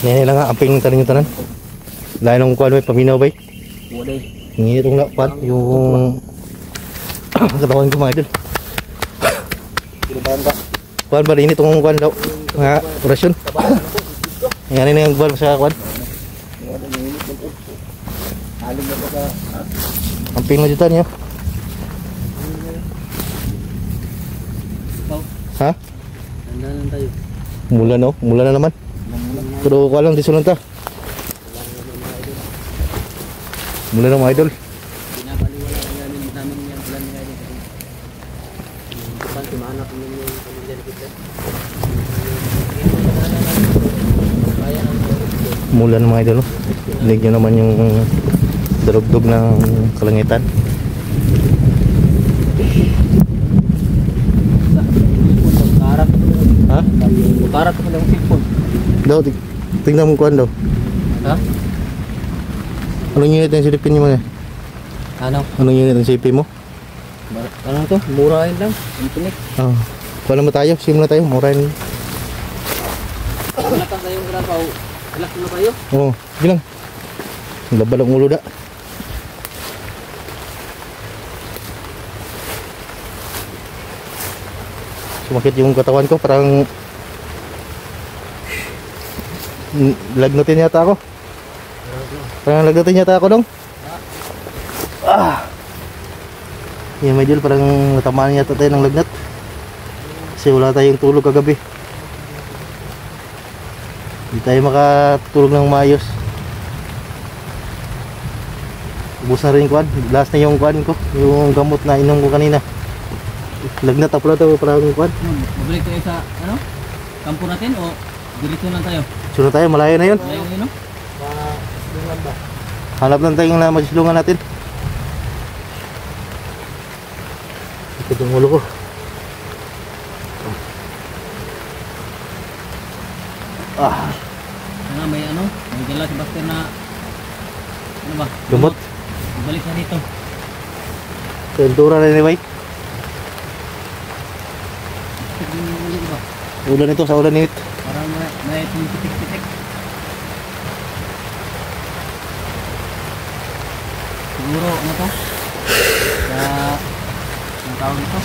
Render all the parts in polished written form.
Yan lang nga, amping ng taning tanan. Dahil nung kuwan may paminaw bay. Wala. Hingi itong lakpan, yung katawan ko mga idol. Kinubahan ka. Kuwan ba rin itong kuwan daw, mga orasyon. Yan na yung kuwan sa kuwan. Haling na ka. Amping na dito niyo. Ha? Handa lang tayo. Mula no? Mula na naman. Pero kuwan lang, disulong ta. Mula na mga idol. Pinapaliwala namin yung plan nga dito. Bukan tumahanap namin yung pamilya ni Peter. Mula na mga idol. Dinig nyo naman yung darugdog ng kalangitan. Karat. Ha? Karat ko lang cellphone. Daw, tingnan mo kuwan daw. Ha? Anong unit ang silipin nyo mo? Ano? Anong unit ang CP mo? Ano to? Murahin lang. Infinite. Ah, wala mo tayo, simula tayo, murahin. Wala ka tayong grabaw. Relax na tayo. Oo, sige lang. Labal ang ulo da. Sumakit yung katawan ko, parang lagnutin yata ako. Parang lagnutin yata ako dong. Yan medyo parang natamaan yata tayo ng lagnat. Kasi wala tayong tulog kagabi. Hindi tayo makatulog ng maayos. Ubus na rin kuwan. Last na yung kuwan ko, yung gamot na inom ko kanina. Lagnat ako na ito, parang kuwan. Mabalik tayo sa ano? Kampo natin o diretso lang tayo? Sunod tayo, malayo na yun. Malayo yun, no? Lungan ba? Hanap lang tayong na masislungan natin. Ikot yung ulo ko. Sana may ano? May dala si Buster na ano ba? Lumot. Balik na dito. Tentura na ni White. Ba? Ulan ito, sa ulan init. Parang may pitik-pitik. Siguro ano to? Sa ang tawag ito?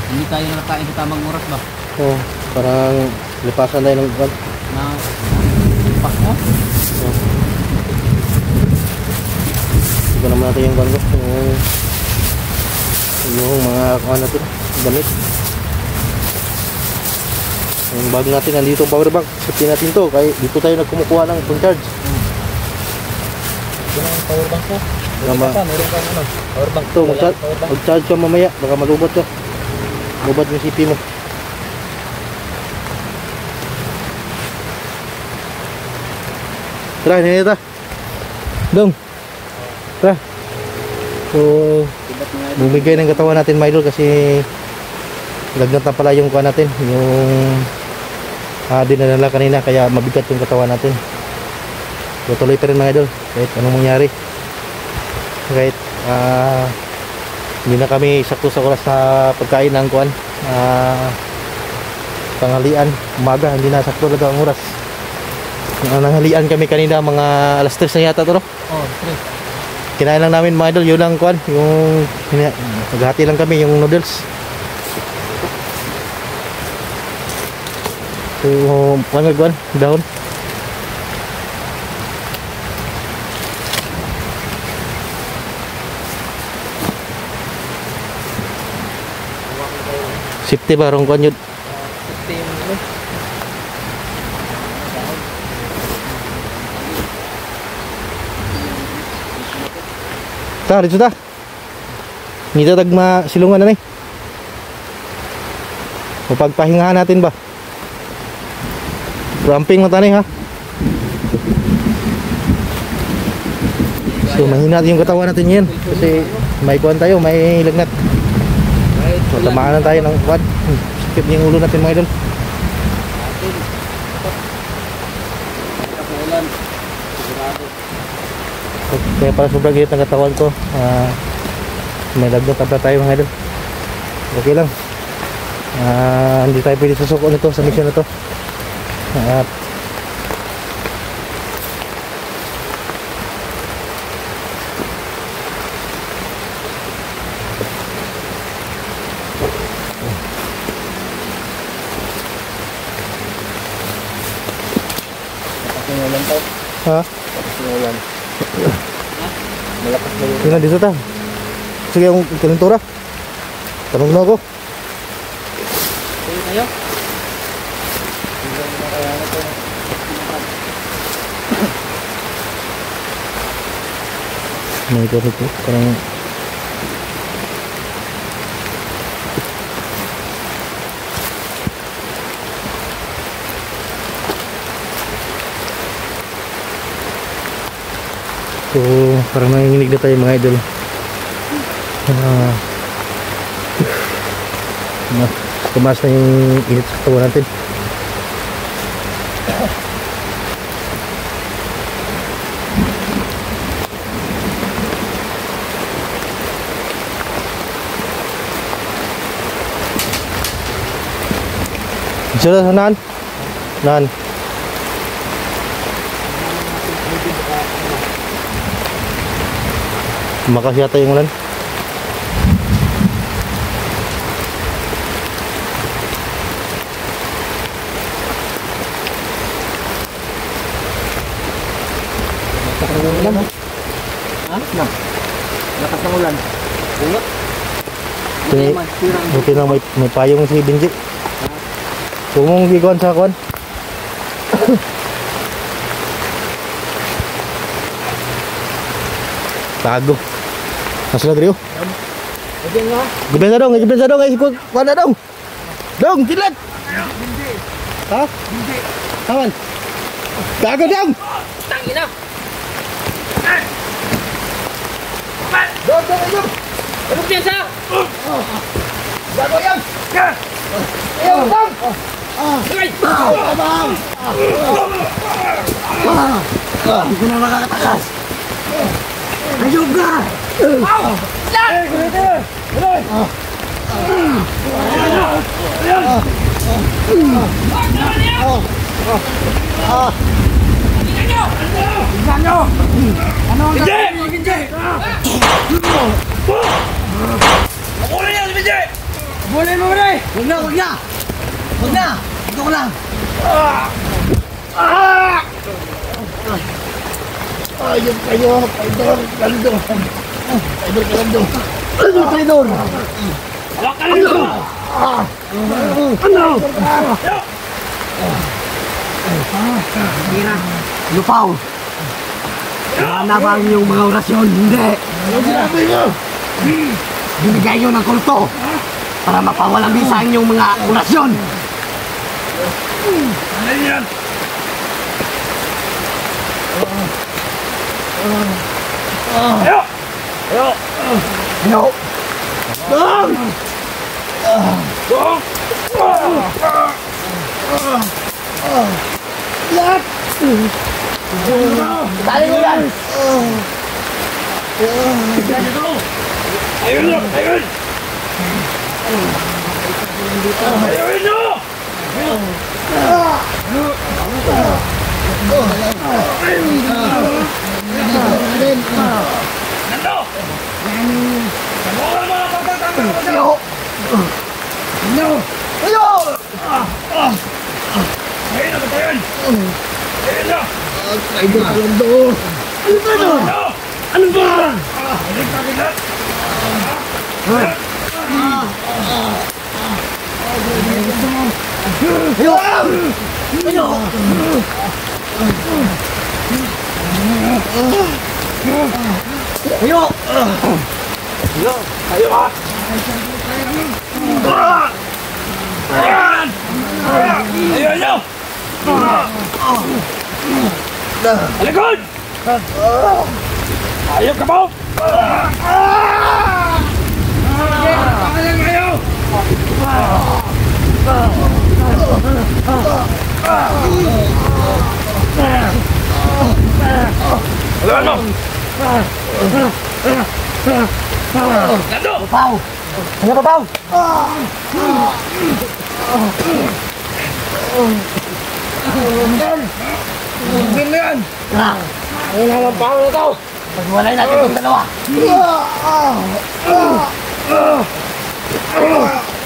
Hindi tayo nakakain sa tamang oras ba? Oh, parang lipasan tayo ng buwan. Na pas mo? Ito naman natin yung buwan ko. Yung mga kuha natin, damit. Yung bag natin, nandito ang power bank. Safety natin to, kaya dito tayo nagkumukuha ng phone charge. Ito na yung power bank ko. Meron kang ano? Power bank. Ito, mag-charge ka mamaya, baka malubot ka. Malubot yung CP mo. Tara, hinita. Dong. Tara. So, bumigay ng katawan natin, my idol, kasi lagnat na pala yung kuha natin. Yung dinadala kanina, kaya mabigat yung katawan natin. So, tuloy pa rin mga idol, kahit anong mangyari. Kahit hindi na kami sakto sa oras na pagkain ng kuhan. Tanghalian, umaga, hindi na sakto talaga ang oras. Nanghalian kami kanina mga alas 3 na yata to, no? Oh, 3. Kinain lang namin mga idol, yun lang kuhan, yung naghati lang kami yung noodles. So, kuhan, dahon. Safety ba rong kuhan yun? Ta, dito ta. Nito tagma silungan na ni. Mapagpahingahan natin ba? Ramping mata ni ha. So mahina yung katawan natin yan kasi may kuhan tayo, may lagnat. Matamaan tayo ng kuhan. Sakit yung ulo natin mga idol. ulan. Sigurado. Kaya para sobrang init ng katawan ko, may lagnat tabla tayo mga idol. Okay lang. Hindi tayo pwede susuko nito sa mission na to. At Ulan to. ha? Ulan. Malakas na yun. Yun na dito ta. Sige yung kalentura. Tanong na ako. Sige kayo. May ito ito. Parang so, parang nanginginig na tayo mga idol. Tumaas na yung init sa katawan natin. Sudah nan? Nan. Makasih yata yung ulan. Ha? Na. Lakas ng ulan. Ulan. Okay, okay lang may payong si Benji. Kung mong biguan sa kuan. Tago. Nasa lagri oh. Okay nga. Gibensa dong, ay kuan na dong. Dong, kilat. Ha? Hindi. Taman. Tago dong. Tangina. Dong, dong. Ano piyansa? Tago yan. Ayaw, dong. Ay! Abang. Hindi ko na makakatakas. Ayaw ka. Wag na. Ito ko lang. Ayun kayo, Paidor, Galdor. Paidor, Galdor. Ano, Paidor? Hawak ka lang ito! Ano? Lupaw! Wala na ba ang iyong mga orasyon? Hindi! Ano sinabi niyo? Binigay niyo ng kulto para mapawalang bisa ang iyong mga orasyon! Ano yan? Ayo! Ayo! Ano? Bang! Lahat! Dali mo yan! Ayun na! Ayun! Ayun na! Nando! Sabukan mo ang pagtatanggal ko sa'yo! Ano? Ayo! Ayun na ba tayo? Ayun na! Paidor, Galdor! Ano ba ito? Ano? Ano ba? Ayun ka bigat! Ayo! Ayo! Ayo! Tayo ka! Ayan! Ayun nyo! Alikod! Ayaw ka mo! Ayaw kayo! Pao! Ano ba, Pao? Bin mo yan! Tara! Ayun naman pa ako ito! Pagwalay natin itong dalawa!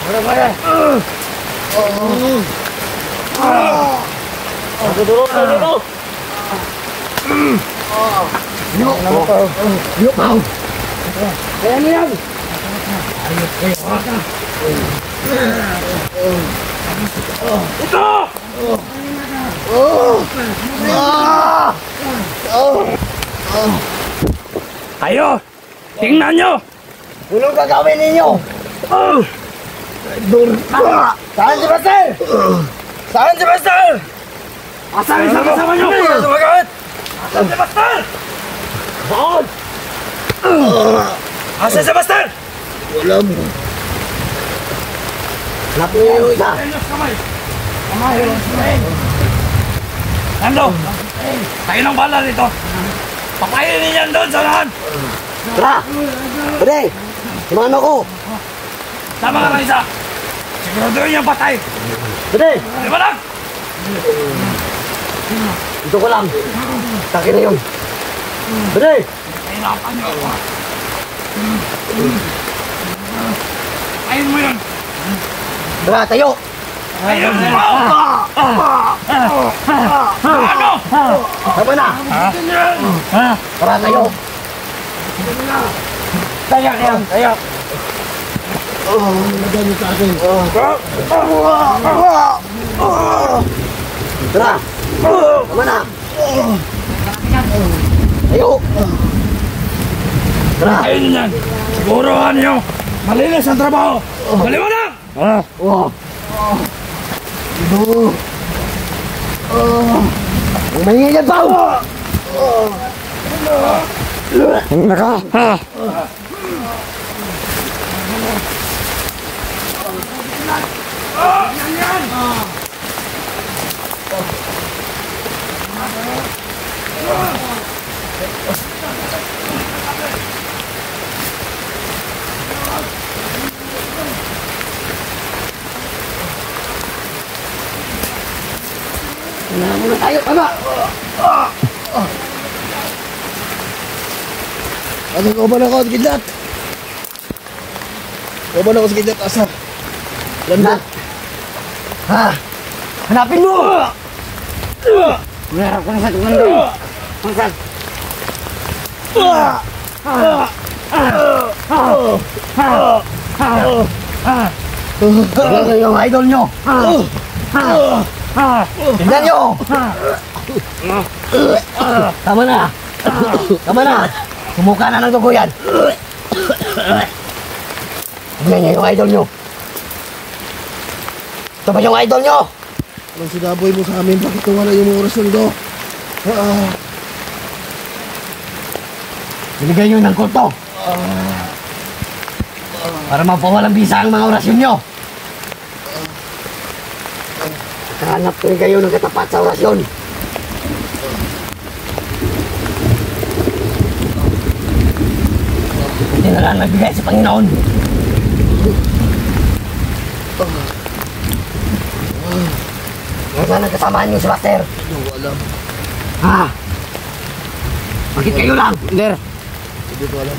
Wala ba yan? Dudurot na dito! Yo, Pao! Kaya mo yan! Ito! Kayo! Tingnan nyo! Anong gagawin ninyo? Saan si Master? Saan si Master? Asan ang sama-sama nyo? Sumagot! Asan si Master? Saan? Asan si Master? Wala mo. Hanapin niyo yung isa. Kamay! Kamay! Nando! Kayo ng bala dito! Pakainin niyan doon sa lahat! Tara! Pwede! Sumano ko! Tama ka lang isa! Siguraduhin niyang patay! Pwede! Di ba lang? Ito ko lang. Taki na yun. Pwede! Kahirapan niyo ako! Ayun mo yun! Tara, tayo! Ayun mo! Ano? Tama na! Tara, tayo! Tayak yan! Tayak! Nagano sa akin. Tara! Tama na! Tayo! Tara! Ayun yan! Siguruhan niyo! Malinis ang trabaho! Maliwanag! Oh! Ang maingay yan, Pao! Naka! Muna tayo, tama! Ano ko ba na ako, Kidlat? Ko ba na ako sa Kidlat, asa? Lando. Ha! Hanapin mo! Meron ka na sa tumando. Mansag! Tingnan yung idol nyo! Tingnan nyo! Tama na! Tama na! Sumuka na ng dugo yan! Tingnan nyo yung idol nyo! Ito ba yung idol nyo? Anong sinaboy mo sa amin? Bakit wala yung mga orasyon do? Binigay nyo ng kulto. Para mapawalang bisa ang mga orasyon nyo. Nakahanap ko rin kayo ng katapat sa orasyon. Hindi na lang nagbigay sa Panginoon. Ngayon nagkasamaan nyo si Master. Hindi ko alam. Ha? Bakit kayo lang? Hindi ko alam.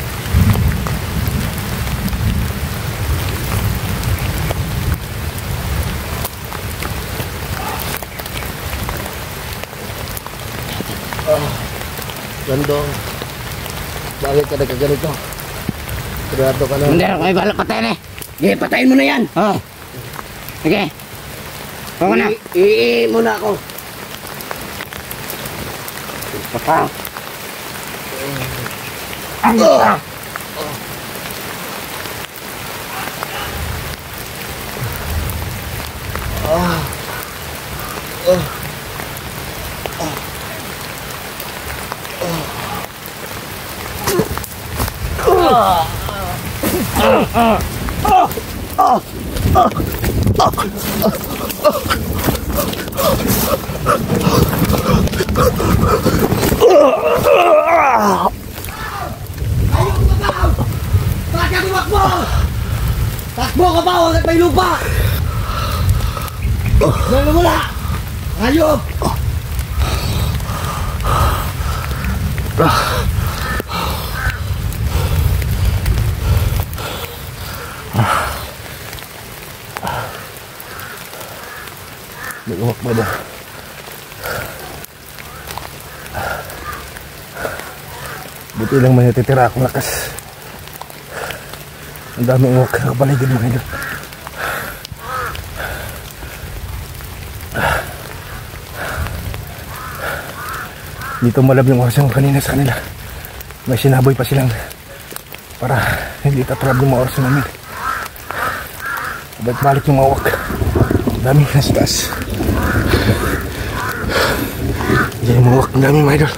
Landong. Bakit ka nagkaganito? Sigurado ka na. Hindi, may balak patayin eh. Sige, patayin mo na yan. Oo. Sige. Ako na. Muna ako. Papa. Ano ka? Bakit tumakbo? may lupa! Diyan wala! Hayop! May uwak ba doon? Buti lang may natitira akong lakas. Ang daming uwak sa kapaligid mga idol. Dito malab yung oras yung kanina sa kanila. May sinaboy pa silang para hindi tatrab yung mga oras namin. Balik yung mga uwak. Daming nasa taas. Diyan yung mga uwak. Ang daming mga idol.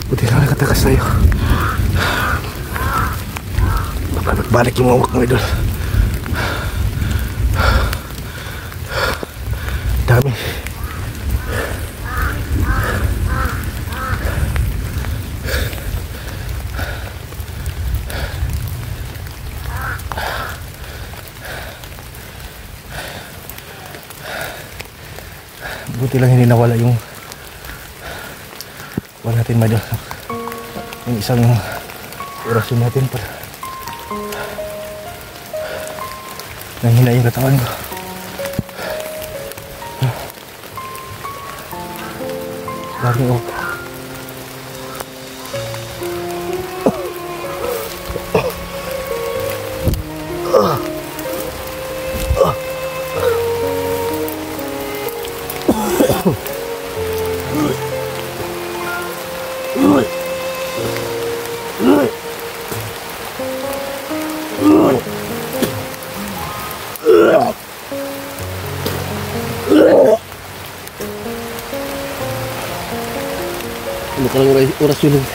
Buti lang nakatakas tayo. Balik yung mga uwak mga idol. Dami. Buti lang hindi nawala yung wala natin madal yung isang orasyon natin para nanghina yung katawan ko. Daming uwak. Ano ka lang orasyon nun?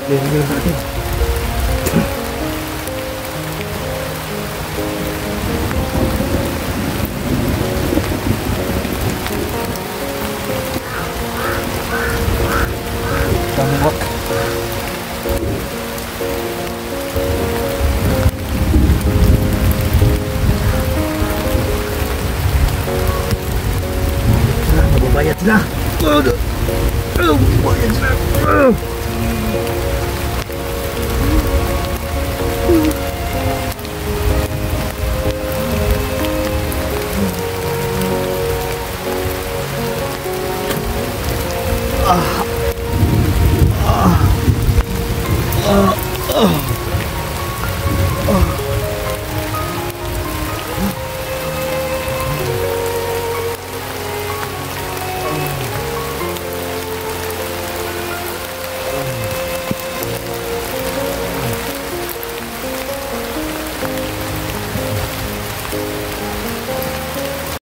Meron lang natin. Tangwak. Mababayad sila. Mababayad sila.